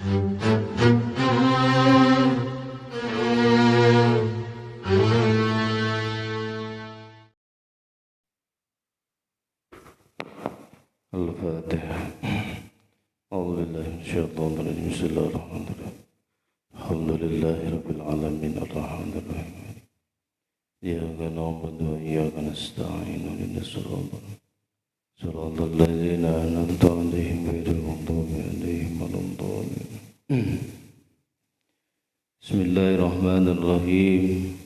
Al-Fatihah. A'udzubillahi minasyaitonir rajim. Bismillahirrahmanirrahim. Alhamdulillahi rabbil alamin arrahmanir rahim. Iyyaka na'budu wa iyyaka nasta'in. Ihdinas siratal ladzina an'amta 'alaihim ghairil maghdubi 'alaihim waladdallin. Bismillahirrahmanirrahim.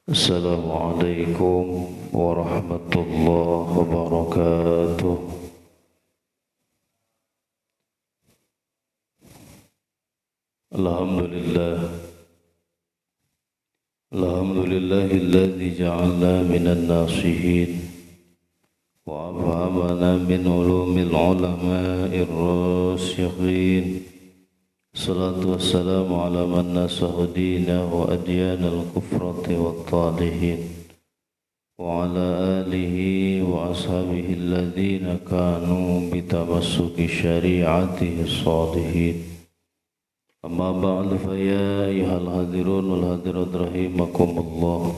Assalamualaikum warahmatullahi wabarakatuh. Alhamdulillahilladzi ja'alna minan nasihin wa afhamana min ulumil ulama'ir rasikhin. Salatu wassalamu ala man nasahu dina wa adyanal kufrati wat talihin wa ala alihi wa ashabihi alladhina kanu bitamassuki syari'atihi salihin. Amma ba'du fa ya ayyuhal hadirun wal hadirat rahimakumullah.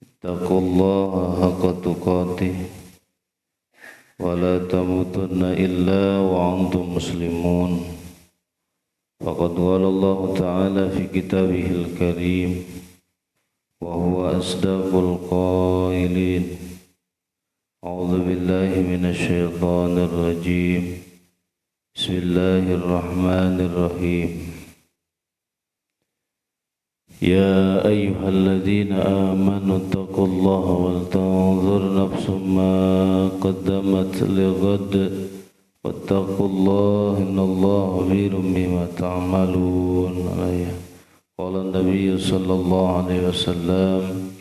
Ittaqullaha haqqa tuqatih wa la tamutunna illa wa antum muslimun. Faqad qala Allah ta'ala fi kitabihil karim wa huwa asdaqul qailin. A'udzu billahi minasy syaithanir rajim. Bismillahirrahmanirrahim. Ya ayyuhalladzina amanu taqullaha wal tanzur nafsum ma qaddamat lighad wattaqullaha innallaha khabirum bima ta'malun. Qala an-nabiy sallallahu alaihi wasallam,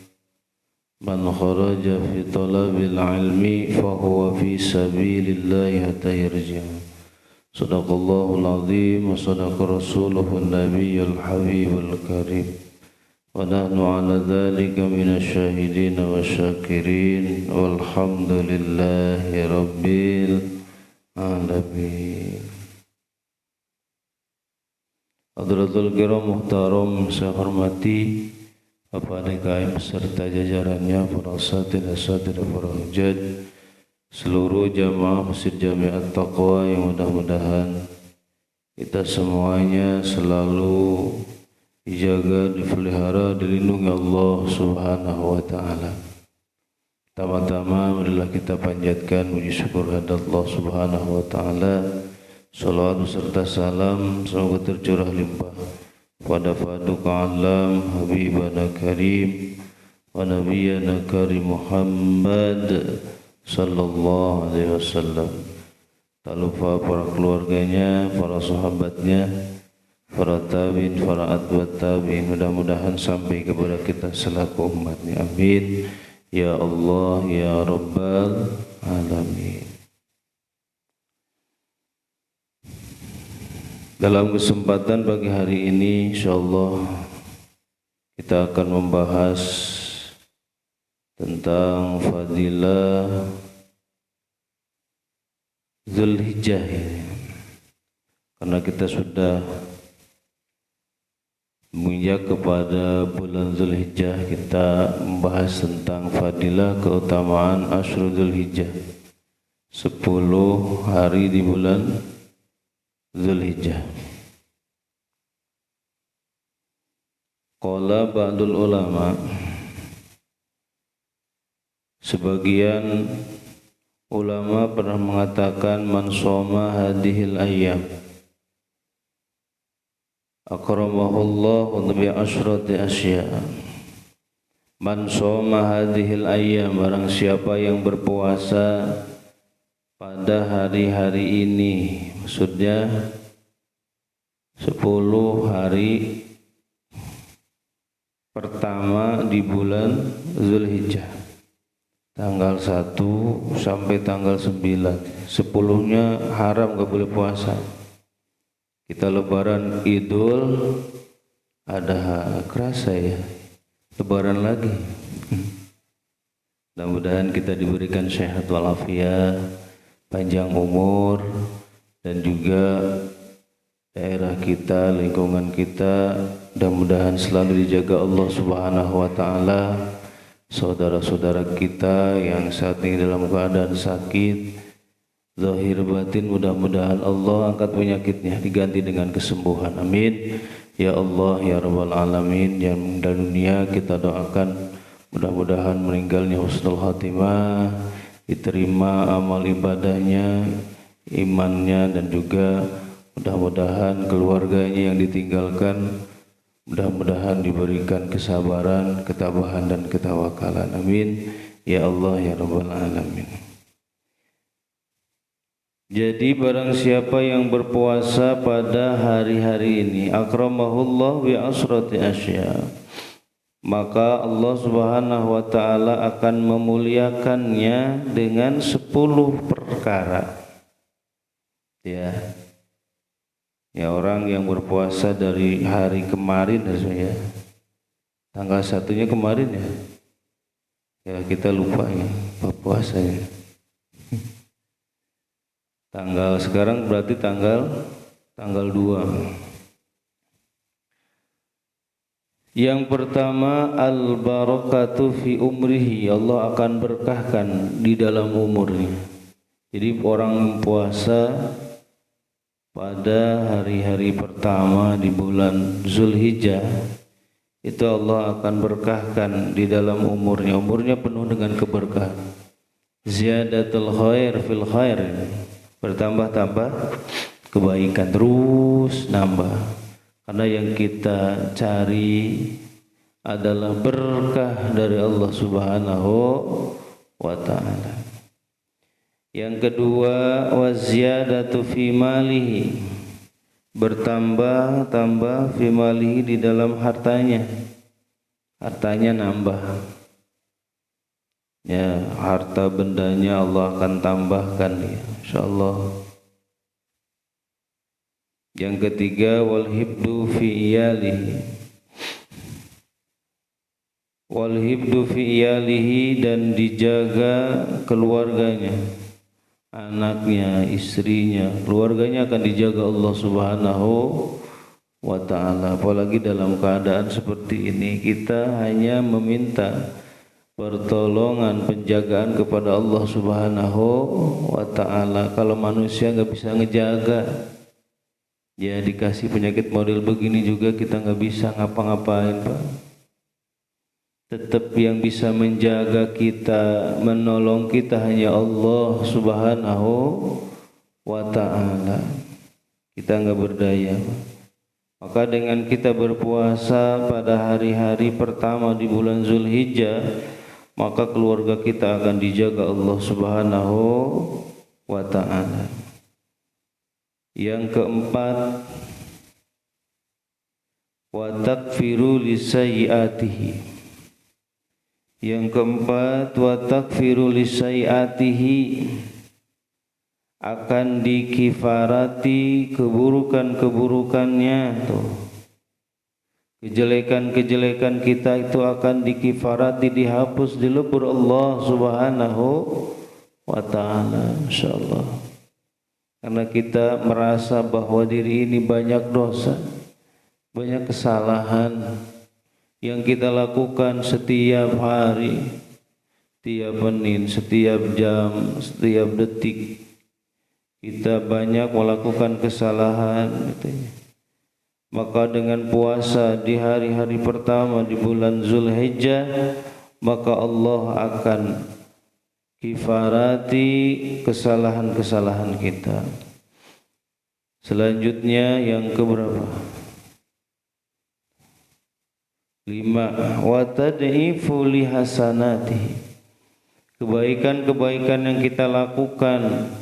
man kharaja fi talabil ilmi fa huwa fi sabilillahi hatta yarji'a. Sadaqallahul azim wa sadaqa rasuluhun nabiyyul habibul karim wa nahnu ala dhalika minasy syahidin wa syakirin walhamdulillahi rabbil alamin. Hadratul kiram muhtaram, saya hormati Bapak DKM beserta jajarannya, para asatidz para hujjah, seluruh jamaah Masjid Jami'at Taqwa yang mudah-mudahan kita semuanya selalu dijaga, dipelihara, dilindungi Allah Subhanahu wa taala. Pertama-tama marilah kita panjatkan puji syukur kepada Allah Subhanahu wa taala. Salawat serta salam semoga tercurah limpah pada Faduka Alam Habibana Karim wa Nabiyana Karim Muhammad sallallahu alaihi wasallam. Tak lupa para keluarganya, para sahabatnya, para tabi'in, para atba'ut tabi'in, mudah-mudahan sampai kepada kita selaku umatnya. Amin ya Allah ya Rabbal alamin. Dalam kesempatan pagi hari ini insyaallah kita akan membahas tentang fadilah Zulhijjah ini. Karena kita sudah menginjak kepada bulan Zulhijjah, kita membahas tentang fadilah keutamaan Ashrul Zulhijjah, 10 hari di bulan Zulhijjah. Qala ba'dul ulama, sebagian ulama pernah mengatakan, man shoma hadhil ayyam akramahullahu bi asyrati asya. Man shoma hadhil ayyam, barang siapa yang berpuasa pada hari-hari ini, maksudnya 10 hari pertama di bulan Zulhijjah, tanggal 1 sampai tanggal 9. 10-nya haram, gak boleh puasa. Kita lebaran Idul Adha, kerasa ya, lebaran lagi. Mudah-mudahan kita diberikan sehat walafiat, panjang umur, dan juga daerah kita, lingkungan kita, mudah-mudahan selalu dijaga Allah Subhanahu wa taala. Saudara-saudara kita yang saat ini dalam keadaan sakit zahir batin, mudah-mudahan Allah angkat penyakitnya, diganti dengan kesembuhan. Amin ya Allah ya rabbal alamin. Yang meninggal dunia kita doakan mudah-mudahan meninggalnya husnul khatimah, diterima amal ibadahnya, imannya, dan juga mudah-mudahan keluarganya yang ditinggalkan mudah-mudahan diberikan kesabaran, ketabahan, dan ketawakalan. Amin ya Allah ya rabbal alamin. Jadi barang siapa yang berpuasa pada hari-hari ini, akramahullah bi asrati asya, maka Allah Subhanahu wa taala akan memuliakannya dengan 10 perkara. Ya orang yang berpuasa dari hari kemarin ya, tanggal 1-nya kemarin ya kita lupa ya puasanya. Tanggal sekarang berarti tanggal 2. Yang pertama, al-barakatu fi umrihi, Allah akan berkahkan di dalam umurnya. Jadi orang puasa pada hari-hari pertama di bulan Zulhijjah itu Allah akan berkahkan di dalam umurnya. Umurnya penuh dengan keberkahan. Ziyadatul khair fil khair, bertambah-tambah kebaikan, terus nambah. Karena yang kita cari adalah berkah dari Allah Subhanahu wa taala. Yang kedua, waziyadatu fi malihi, bertambah-tambah fi malihi, di dalam hartanya. Hartanya nambah. Ya, harta bendanya Allah akan tambahkan ya, insyaallah. Yang ketiga, wal hibdu fi iyalihi, wal hibdu fi iyalihi, dan dijaga keluarganya, anaknya, istrinya, keluarganya akan dijaga Allah Subhanahu wa taala. Apalagi dalam keadaan seperti ini, kita hanya meminta pertolongan, penjagaan kepada Allah Subhanahu wa taala. Kalau manusia nggak bisa ngejaga, ya dikasih penyakit model begini juga kita nggak bisa ngapa-ngapain, Pak. Tetap yang bisa menjaga kita, menolong kita hanya Allah Subhanahu wa ta'ala. Kita nggak berdaya, Pak. Maka dengan kita berpuasa pada hari-hari pertama di bulan Zulhijjah, maka keluarga kita akan dijaga Allah Subhanahu wa ta'ala. Yang keempat, wa takfiru lisayyiatihi. Yang keempat, wa takfiru lisayyiatihi, akan dikifarati keburukan-keburukannya tuh. Kejelekan-kejelekan kita itu akan dikifarati, dihapus, dilebur Allah Subhanahu wa ta'ala, insyaallah. Karena kita merasa bahwa diri ini banyak dosa, banyak kesalahan yang kita lakukan setiap hari, setiap menit, setiap jam, setiap detik. Kita banyak melakukan kesalahan gitu. Maka dengan puasa di hari-hari pertama di bulan Zulhijjah, maka Allah akan kifarati kesalahan-kesalahan kita. Selanjutnya yang keberapa? 5. Wa tad'ifu li hasanatihi, kebaikan-kebaikan yang kita lakukan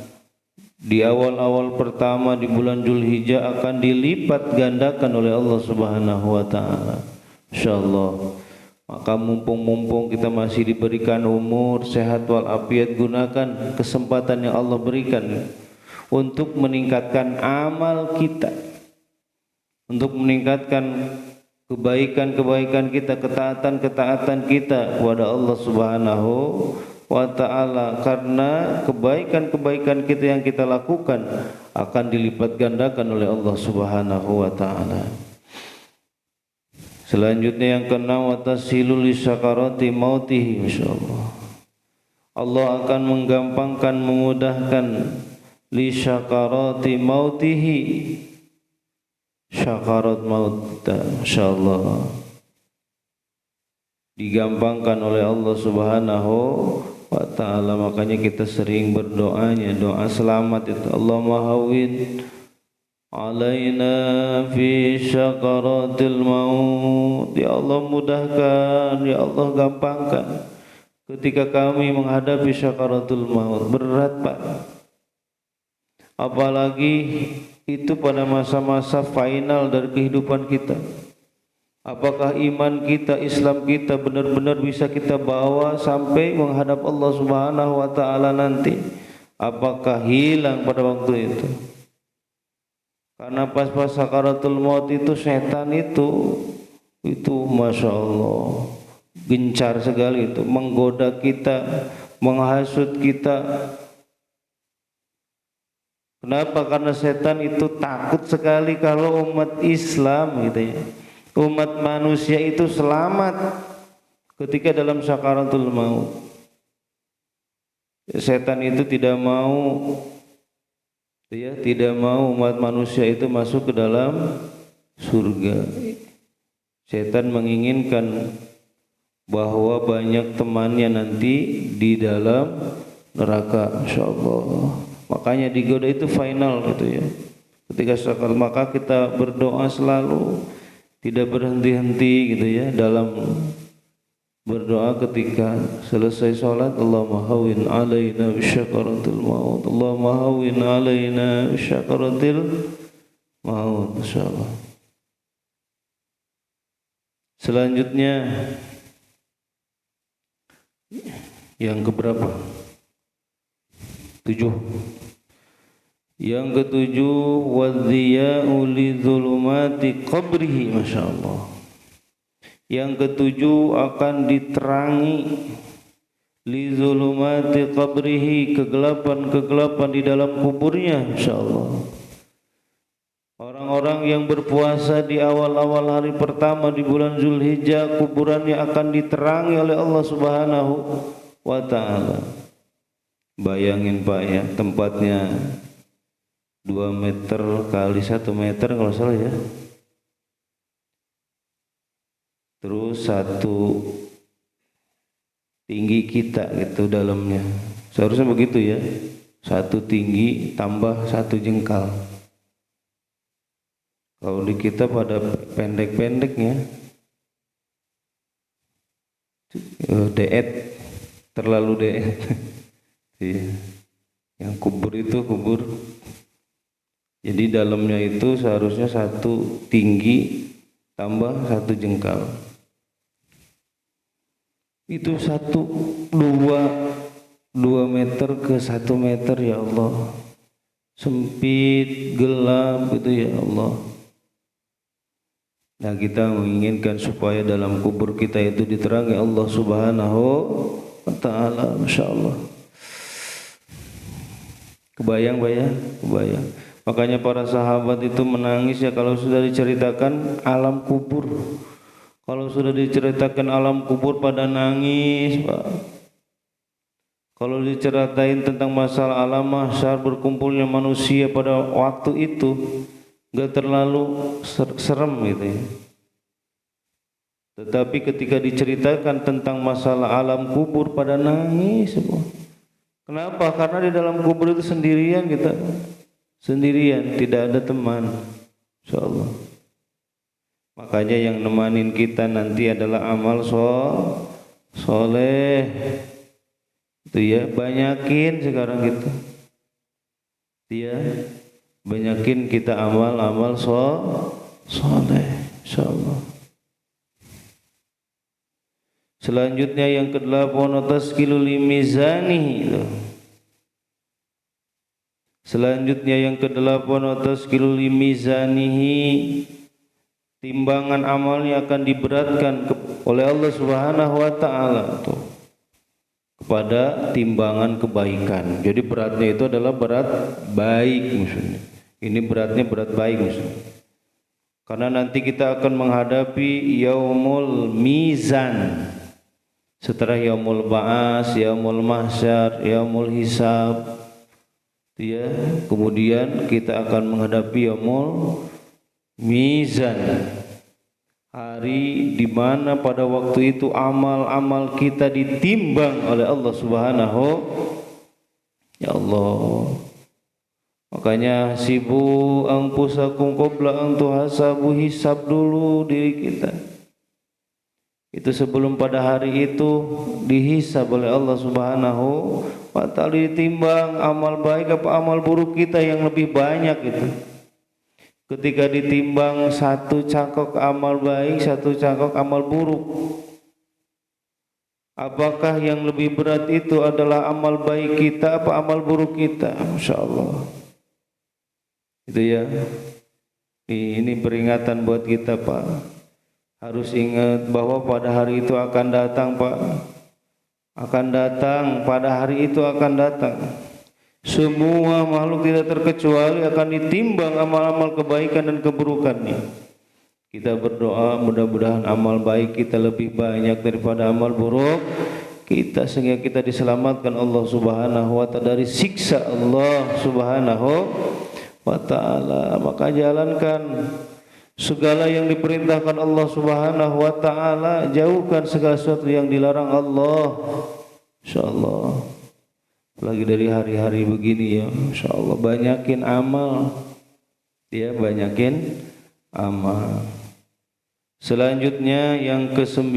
di awal-awal pertama di bulan Zulhijjah akan dilipat gandakan oleh Allah Subhanahu wa taala, insyaallah. Maka mumpung kita masih diberikan umur, sehat walafiat, gunakan kesempatan yang Allah berikan untuk meningkatkan amal kita, untuk meningkatkan kebaikan-kebaikan kita, ketaatan-ketaatan kita kepada Allah Subhanahu wa ta'ala. Karena kebaikan-kebaikan kita yang kita lakukan akan dilipat gandakan oleh Allah Subhanahu wa taala. Selanjutnya yang keenam, wa tasilu li syakarati mautihi, insyaallah. Allah akan menggampangkan, memudahkan li syakarati mautihi, syakarat maut, insyaallah digampangkan oleh Allah Subhanahu wa taala. Makanya kita sering berdoanya, doa selamat itu, Allahumma hawwin alaina fi syakaratil maut. Ya Allah mudahkan, ya Allah gampangkan ketika kami menghadapi syakaratul maut. Berat Pak, apalagi itu pada masa-masa final dari kehidupan kita. Apakah iman kita, Islam kita benar-benar bisa kita bawa sampai menghadap Allah Subhanahu wa taala nanti? Apakah hilang pada waktu itu? Karena pas-pas sakaratul maut itu setan itu Masya Allah gencar sekali itu, menggoda kita, menghasut kita. Kenapa? Karena setan itu takut sekali kalau umat Islam gitu ya, umat manusia itu selamat ketika dalam sakaratul maut. Setan itu tidak mau umat manusia itu masuk ke dalam surga. Setan menginginkan bahwa banyak temannya nanti di dalam neraka, insyaallah. Makanya digoda itu final gitu ya. Ketika sakaratul, maka kita berdoa selalu, tidak berhenti-henti gitu ya dalam berdoa ketika selesai sholat. Allahumma hawwin alaina bisyakaratil maut, Allahumma hawwin alaina bisyakaratil maut, insyaallah. Selanjutnya yang keberapa? 7. Yang ketujuh, wadhiya'u li dhulumati qabrihi, Masya Allah. Yang ketujuh akan diterangi li dhulumati qabrihi, kegelapan-kegelapan di dalam kuburnya, Masya Allah. Orang-orang yang berpuasa di awal-awal hari pertama di bulan Zulhijjah, kuburannya akan diterangi oleh Allah Subhanahu wa ta'ala. Bayangin Pak ya, tempatnya 2 meter kali 1 meter kalau salah ya. Terus 1 tinggi kita gitu dalamnya. Seharusnya begitu ya. 1 tinggi tambah 1 jengkal. Kalau di kita pada pendek-pendeknya, deet, terlalu deet. Iya. Yang kubur itu kubur. Jadi dalamnya itu seharusnya 1 tinggi tambah 1 jengkal. Itu 2 meter ke 1 meter ya Allah. Sempit, gelap gitu ya Allah. Nah kita menginginkan supaya dalam kubur kita itu diterangi Allah Subhanahu wa ta'ala, Masya Allah. Kebayang. Makanya para sahabat itu menangis ya kalau sudah diceritakan alam kubur. Kalau sudah diceritakan alam kubur pada nangis Pak. Kalau diceritain tentang masalah alam mahsyar, berkumpulnya manusia pada waktu itu, gak terlalu serem gitu ya. Tetapi ketika diceritakan tentang masalah alam kubur pada nangis semua. Kenapa? Karena di dalam kubur itu sendirian kita. Sendirian, tidak ada teman. Insyaallah. Makanya yang nemanin kita nanti adalah amal soleh. Itu ya, banyakin sekarang gitu. Ya, banyakin kita amal soleh, insyaallah. Selanjutnya yang ke-8, taskilul mizani. Selanjutnya yang ke-8, taskilul mizanihi, timbangan amalnya akan diberatkan oleh Allah Subhanahu wa ta'ala. kepada timbangan kebaikan. Jadi beratnya itu adalah berat baik maksudnya. Ini beratnya berat baik maksudnya. Karena nanti kita akan menghadapi yaumul mizan. Setelah yaumul ba'as, yaumul mahsyar, yaumul hisab, ya, kemudian kita akan menghadapi yaumul mizan. Hari di mana pada waktu itu amal-amal kita ditimbang oleh Allah Subhanahu. Ya Allah. Makanya hasibu anfusakum qabla an tuhasabu, hisab dulu diri kita. Itu sebelum pada hari itu dihisab oleh Allah Subhanahu wa ta'ala, ditimbang amal baik apa amal buruk kita yang lebih banyak itu. Ketika ditimbang satu cangkok amal baik, satu cangkok amal buruk, apakah yang lebih berat itu adalah amal baik kita apa amal buruk kita? Masya Allah. Itu ya. Ini peringatan buat kita, Pak. Harus ingat bahwa pada hari itu akan datang, Pak. Akan datang, pada hari itu akan datang. Semua makhluk tidak terkecuali akan ditimbang amal-amal kebaikan dan keburukannya. Kita berdoa mudah-mudahan amal baik kita lebih banyak daripada amal buruk kita, sehingga kita diselamatkan Allah Subhanahu wa ta'ala dari siksa Allah Subhanahu wa ta'ala. Maka jalankan segala yang diperintahkan Allah Subhanahu wa ta'ala, jauhkan segala sesuatu yang dilarang Allah. Insyaallah. Lagi dari hari-hari begini ya, insyaallah banyakin amal. Ya, banyakin amal. Selanjutnya yang ke-9,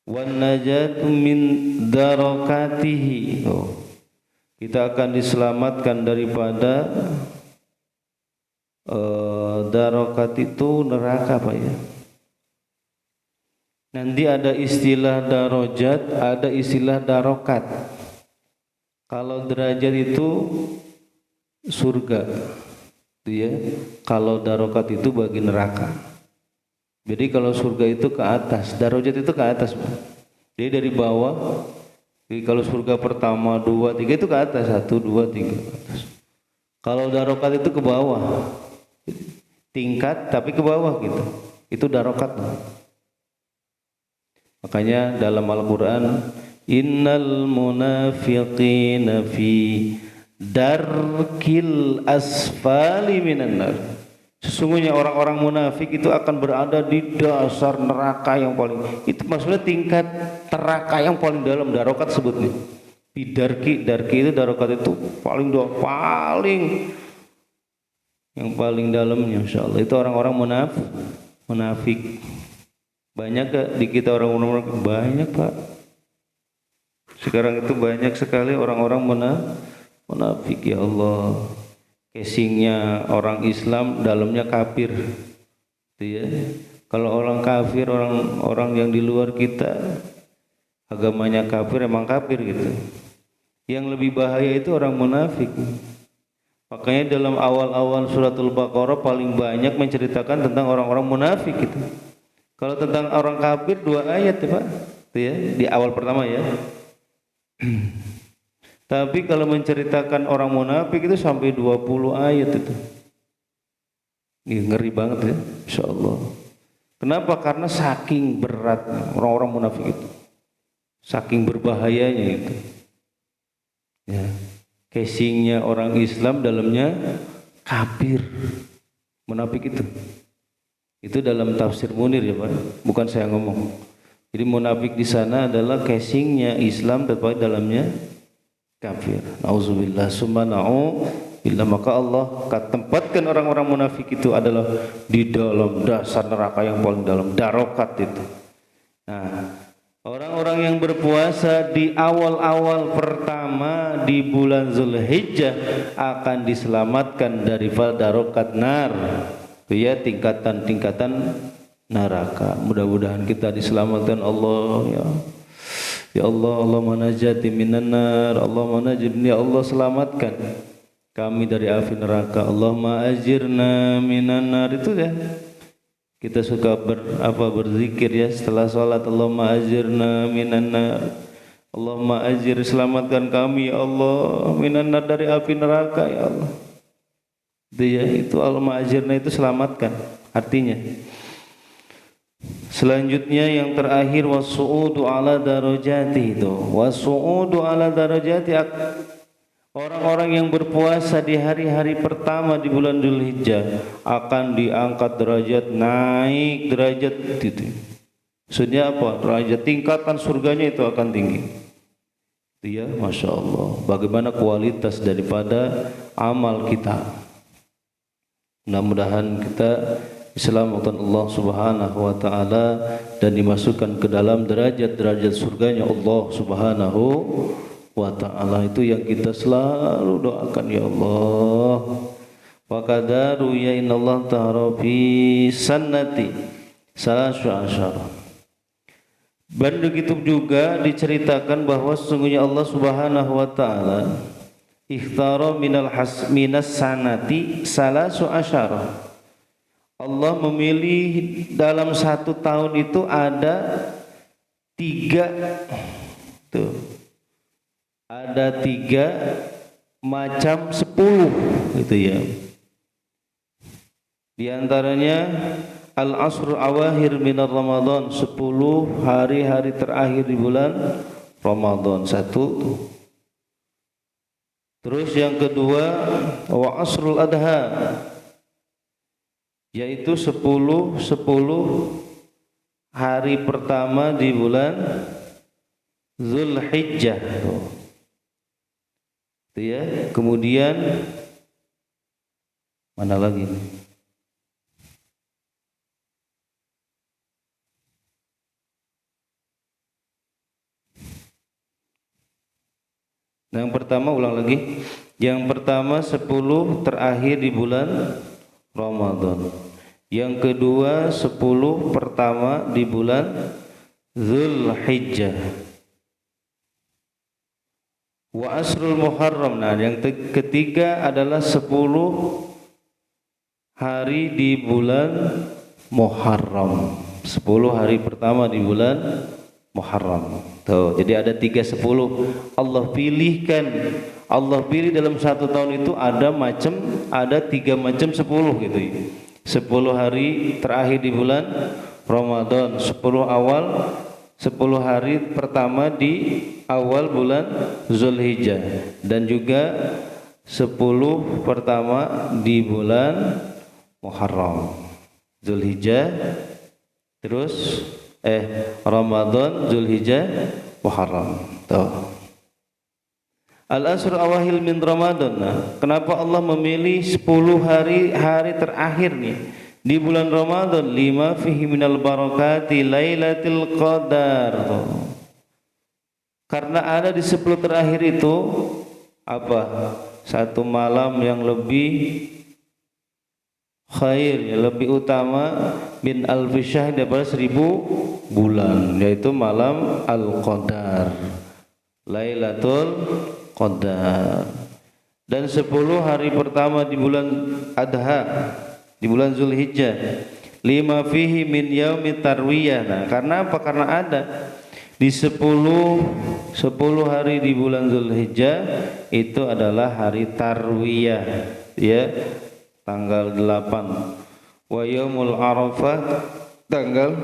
wan najatu min darakatihi. Kita akan diselamatkan daripada darakat itu neraka, Pak ya. Nanti ada istilah darajat, ada istilah darokat. Kalau derajat itu surga, itu ya. Kalau darokat itu bagi neraka. Jadi kalau surga itu ke atas, darajat itu ke atas, Pak. Jadi dari bawah. Jadi kalau surga pertama, 2, 3 itu ke atas, 1, 2, 3 ke atas. Kalau darokat itu ke bawah, tingkat tapi ke bawah gitu. Itu darokat. Makanya dalam Al-Quran, innal munafiqina fi darkil asfali minan nar. Sesungguhnya orang-orang munafik itu akan berada di dasar neraka yang paling, itu maksudnya tingkat neraka yang paling dalam, darokat sebutnya. Darki itu darokat itu paling yang paling dalamnya, insyaallah. Itu orang-orang munafik. Banyak gak di kita orang-orang? Banyak, Pak. Sekarang itu banyak sekali orang-orang munafik, ya Allah. Casingnya orang Islam, dalamnya kafir. Itu ya. Kalau orang kafir, orang yang di luar kita, agamanya kafir, emang kafir gitu. Yang lebih bahaya itu orang munafik. Makanya dalam awal-awal suratul Baqarah paling banyak menceritakan tentang orang-orang munafik gitu. Kalau tentang orang kafir 2 ayat ya, Pak. Itu ya, di awal pertama ya. Tapi kalau menceritakan orang munafik itu sampai 20 ayat itu. Ini ngeri banget ya, insyaallah. Kenapa? Karena saking beratnya orang-orang munafik itu. Saking berbahayanya itu. Ya. Casingnya orang Islam, dalamnya kafir. Munafik itu. Itu dalam tafsir Munir ya, Pak. Bukan saya ngomong. Jadi munafik di sana adalah casingnya Islam tetapi dalamnya kafir. Nauzubillah summa na'udzubillah. Maka Allah tempatkan orang-orang munafik itu adalah di dalam dasar neraka yang paling dalam, darokat itu. Nah, orang-orang yang berpuasa di awal-awal pertama di bulan Zulhijjah akan diselamatkan dari darokat nar. Itu ya, tingkatan-tingkatan neraka. Mudah-mudahan kita diselamatkan Allah ya. Ya Allah, Allahumma najati minan nar, Allahumma najibni, ya Allah selamatkan kami dari api neraka. Allahumma ajirna minan nar. Itu ya. Kita suka berzikir ya setelah sholat, Allahumma ajirna minan nar, Allahumma ajir, selamatkan kami ya Allah minan nar, dari api neraka ya Allah. Itu ya, itu Allahumma ajirna itu selamatkan artinya. Selanjutnya yang terakhir wasu'udu ala darajati, itu wasu'udu ala darajati, orang-orang yang berpuasa di hari-hari pertama di bulan Dzulhijjah akan diangkat derajat, naik derajat itu. Maksudnya apa? Derajat tingkatan surganya itu akan tinggi. Itu ya, Masya Allah. Bagaimana kualitas daripada amal kita. Mudah-mudahan kita diselamatkan Allah Subhanahu wa taala dan dimasukkan ke dalam derajat-derajat surganya Allah Subhanahu wa ta'ala. Itu yang kita selalu doakan ya Allah. Wa qadaru ya innallaha ta'ala fi sannati salasu asyara. Dan begitu juga diceritakan bahwa sesungguhnya Allah Subhanahu wa ta'ala ikhtara minas sanati salasu asyara. Allah memilih dalam satu tahun itu ada 3 tuh. Ada 3 macam 10 gitu ya. Di antaranya al-asr awahir minar Ramadan, 10 hari-hari terakhir di bulan Ramadan, 1 tuh. Terus yang kedua wa asrul adha, yaitu 10 hari pertama di bulan Dzulhijjah. Itu ya. Kemudian mana lagi? Yang pertama, ulang lagi. Yang pertama 10 terakhir di bulan Ramadan. Yang kedua 10 pertama di bulan Dzulhijjah. Wa asrul Muharram. Nah, yang ketiga adalah 10 hari di bulan Muharram. 10 hari pertama di bulan Muharram. Tuh, jadi ada 3 10. Allah pilih dalam satu tahun itu ada 3 macam 10 gitu ya. 10 hari terakhir di bulan Ramadan, 10 hari pertama di awal bulan Dzulhijjah, dan juga 10 pertama di bulan Muharram. Dzulhijjah, terus Ramadan, Dzulhijjah, Muharram. Tuh. Al-asr awahil min Ramadan. Nah, kenapa Allah memilih 10 hari terakhir nih di bulan Ramadan? Lima fihi minal barakati lailatul qadar. Karena ada di 10 terakhir itu apa? Satu malam yang lebih khair, yang lebih utama min alfi syahr, daripada 1000 bulan, yaitu malam al-qadar, Lailatul Qadar. Dan 10 hari pertama di bulan Adha, di bulan Dzulhijjah, lima fihi min yaumit tarwiyah. Nah, karena apa? Karena ada di 10 hari di bulan Dzulhijjah itu adalah hari tarwiyah, ya, tanggal 8. Wa yaumul arafah tanggal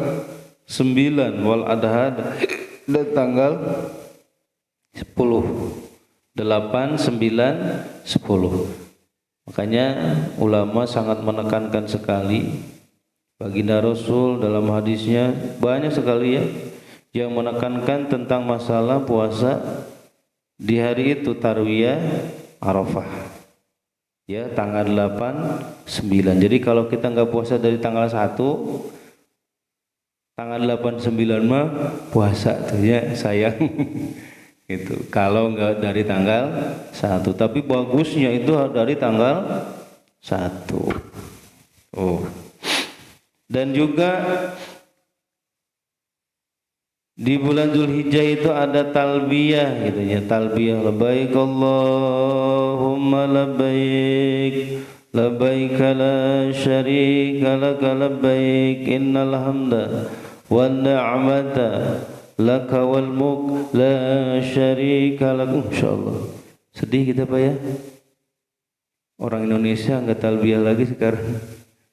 9, wal adha dan tanggal 10. 8, 9, 10. Makanya ulama sangat menekankan sekali, baginda Rasul dalam hadisnya banyak sekali ya yang menekankan tentang masalah puasa di hari itu, tarwiyah Arafah, ya, tanggal 8, 9. Jadi kalau kita nggak puasa dari tanggal 1, tanggal 8, 9 mah puasa tuh ya, sayang. Itu kalau enggak dari tanggal 1, tapi bagusnya itu dari tanggal 1. Oh. Dan juga di bulan Dzulhijjah itu ada talbiyah gitu ya, talbiyah labbaik Allahumma labbaik labbaik la syarika lak labbaik innal hamda wan ni'mata laka wal mulk la syarika lak. Insyaallah. Sedih kita Pak ya. Orang Indonesia enggak talbiyah lagi sekarang.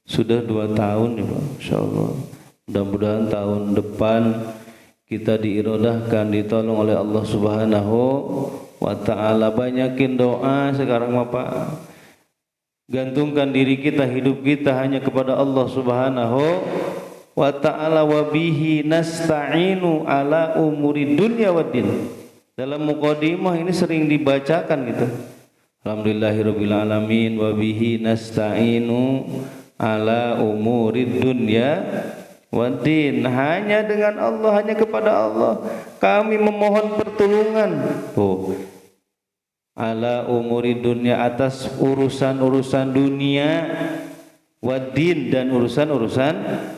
Sudah 2 tahun ya Pak. Insyaallah. Mudah-mudahan tahun depan kita diirodahkan, ditolong oleh Allah Subhanahu wa ta'ala. Banyakin doa sekarang Bapak. Gantungkan diri kita, hidup kita hanya kepada Allah Subhanahu wa ta'ala. Wa bihi nasta'inu ala umuri dunya waddin. Dalam muqaddimah ini sering dibacakan gitu. Alhamdulillahirabbil alamin wa bihi nasta'inu ala umuri dunya waddin. Hanya dengan Allah, hanya kepada Allah kami memohon pertolongan. Tuh, ala umuri dunia, atas urusan-urusan dunia, waddin, dan urusan-urusan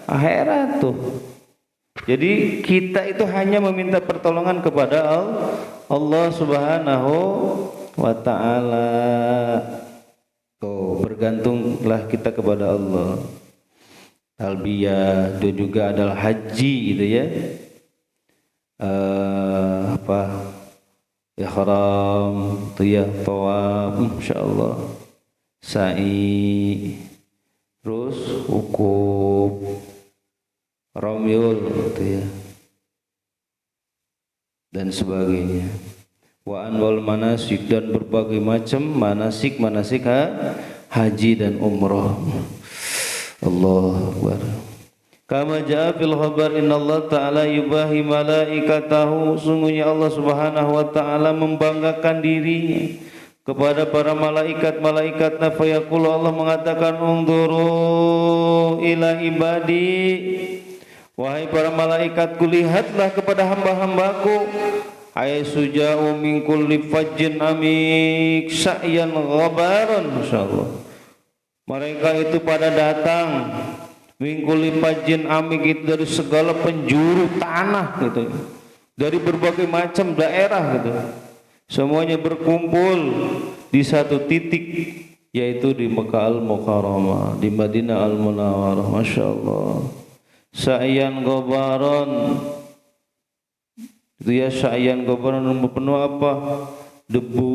akhirat. Tuh, jadi kita itu hanya meminta pertolongan kepada Allah Subhanahu wa ta'ala. Tuh, bergantunglah kita kepada Allah. Talbiyah itu juga adalah haji gitu ya. Ihram, tawaf, insyaallah. Sa'i, terus wukuf, ramyul gitu ya. Dan sebagainya. Wa anwal manasik, dan berbagai macam manasik haji dan umrah. Allahu Akbar. Kama jaa fil khabar innallaha ta'ala yubahi malaikatahu. Sungguhnya Allah Subhanahu wa ta'ala membanggakan dirinya kepada para malaikat-malaikatnya. Fayaqulu, Allah mengatakan, unzuru ila ibadi, wahai para malaikatku, lihatlah kepada hamba-hambaku. Ay suja'u min kulli fajjin amik sa'yan ghabaran. Masyaallah. Mereka itu pada datang mingkuli pajin amik, itu dari segala penjuru tanah gitu, dari berbagai macam daerah gitu, semuanya berkumpul di satu titik, yaitu di Mekah Al-Mukarramah, di Madinah Al-Munawwarah. Masya Allah. Sa'yan gobaron itu ya, sa'yan gobaron penuh apa? Debu,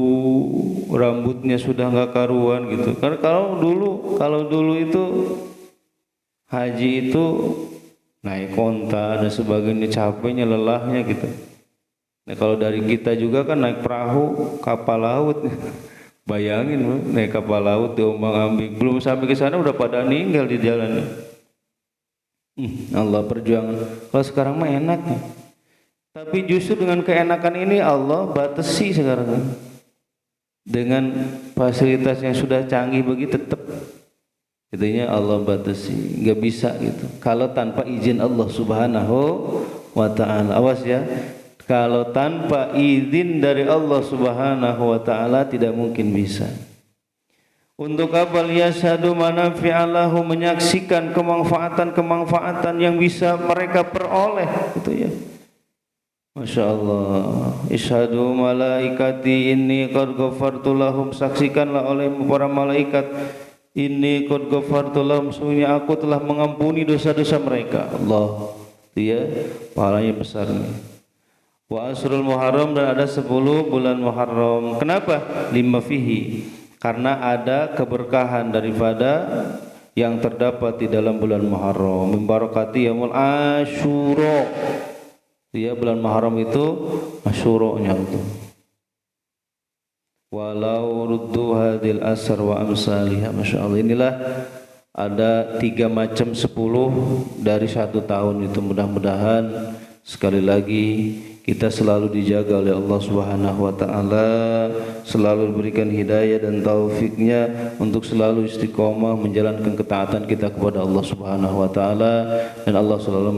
rambutnya sudah nggak karuan gitu. Karena kalau dulu itu haji itu naik konta dan sebagainya, capeknya, lelahnya gitu. Nah kalau dari kita juga kan naik perahu, kapal laut. Bayangin naik kapal laut diombang-ambing, belum sampai ke sana udah pada meninggal di jalan. Allah, perjuangan. Kalau sekarang mah enak nih. Tapi justru dengan keenakan ini Allah batasi sekarang. Dengan fasilitas yang sudah canggih begitu, tetap itunya Allah batasi, nggak bisa gitu. Kalau tanpa izin Allah Subhanahu wa ta'ala. Awas ya, kalau tanpa izin dari Allah Subhanahu wa ta'ala tidak mungkin bisa. Untuk apa? Liyashhadu manafi'alahu, menyaksikan kemanfaatan yang bisa mereka peroleh gitu ya. Masya Allah. Ishadu malaikati inni qad ghafartu lahum, saksikanlah oleh para malaikat, inni qad ghafartu lahum, sesungguhnya aku telah mengampuni dosa-dosa mereka. Allah, dia pahalanya besar nih. Wa asrul Muharram, dan ada 10 bulan Muharram. Kenapa? Lima fihi, karena ada keberkahan daripada yang terdapat di dalam bulan Muharram. Min barakati yaumul Asyura. Ya, bulan Muharram itu Asyura-nya itu. Walau ruddu hadil asr wa amsalihha. Masyaallah. Inilah ada 3 macam 10 dari 1 tahun itu. Mudah-mudahan sekali lagi kita selalu dijaga oleh Allah Subhanahu wa ta'ala, selalu diberikan hidayah dan taufiknya untuk selalu istiqomah menjalankan ketaatan kita kepada Allah Subhanahu wa ta'ala, dan Allah selalu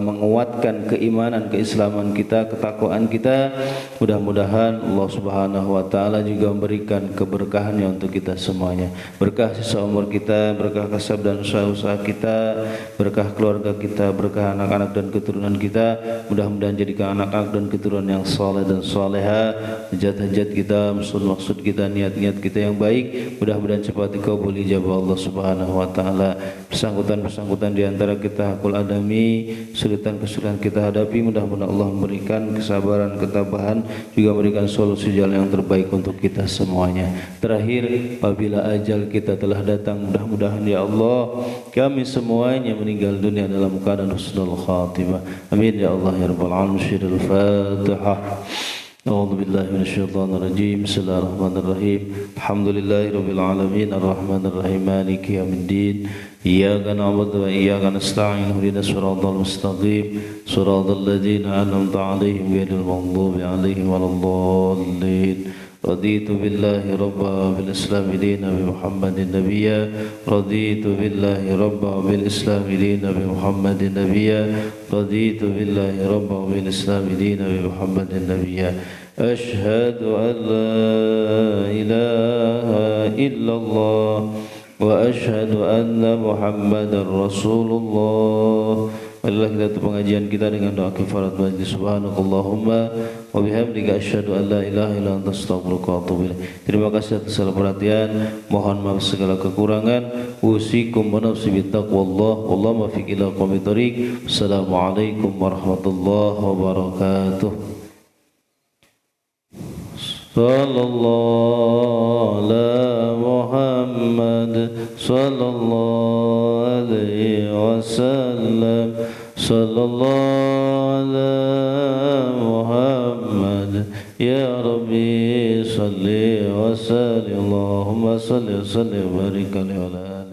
menguatkan keimanan, keislaman kita, ketakwaan kita. Mudah-mudahan Allah Subhanahu wa ta'ala juga memberikan keberkahannya untuk kita semuanya. Berkah sisa umur kita, berkah kasab dan usaha-usaha kita, berkah keluarga kita, berkah anak-anak dan keturunan kita. Mudah-mudahan jadikan anak anak-anak dan keturunan yang saleh dan saleha, hajat-hajat kita, maksud kita, niat-niat kita yang baik mudah-mudahan cepat dikabuli ijabah Allah Subhanahu wa taala. Bersangkutan di antara kita hakul adami, kesulitan kita hadapi, mudah-mudahan Allah memberikan kesabaran, ketabahan, juga memberikan solusi jalan yang terbaik untuk kita semuanya. Terakhir, apabila ajal kita telah datang, mudah-mudahan ya Allah kami semuanya meninggal dunia dalam keadaan husnul khatimah. Amin ya Allah ya rabbal alamin. Al-Fatihah. A'udzu billahi minasyaitonir rajim. Bismillahirrahmanirrahim. Alhamdulillahirabbil alamin arrahmanir rahim maliki yaumiddin. Iyyaka na'budu wa iyyaka nasta'in. Ihdinas siratal mustaqim. Siratal ladzina an'amta 'alaihim ghairil maghdubi 'alaihim waladdallin. Raditu billahi rabba bil islam dina bi Muhammadin nabiyya. Raditu billahi rabba bil islam dina bi Muhammadin nabiyya. Raditu billahi rabba bil islam dina bi Muhammadin nabiyya. Ashhadu an la ilaha illallah wa ashhadu anna Muhammadar Rasulullah. Marilah kita tutup pengajian kita dengan doa kifarat majlis. Subhanakallahumma wa bihamdika asyhadu an la ilaha illa anta astaghfiruka wa atubu ilaik. Terima kasih atas segala perhatian. Mohon maaf segala kekurangan. Usikum wa nafsi bittaqwallah. Wallahu muwaffiq ila aqwamit thoriq. Assalamualaikum warahmatullahi wabarakatuh. Sallallahu ala Muhammad sallallahu alaihi wasallam. Sallallahu ala Muhammad. Ya Rabbi salli wa sallim. Allahumma salli wa sallim wa barik alaihi wa ala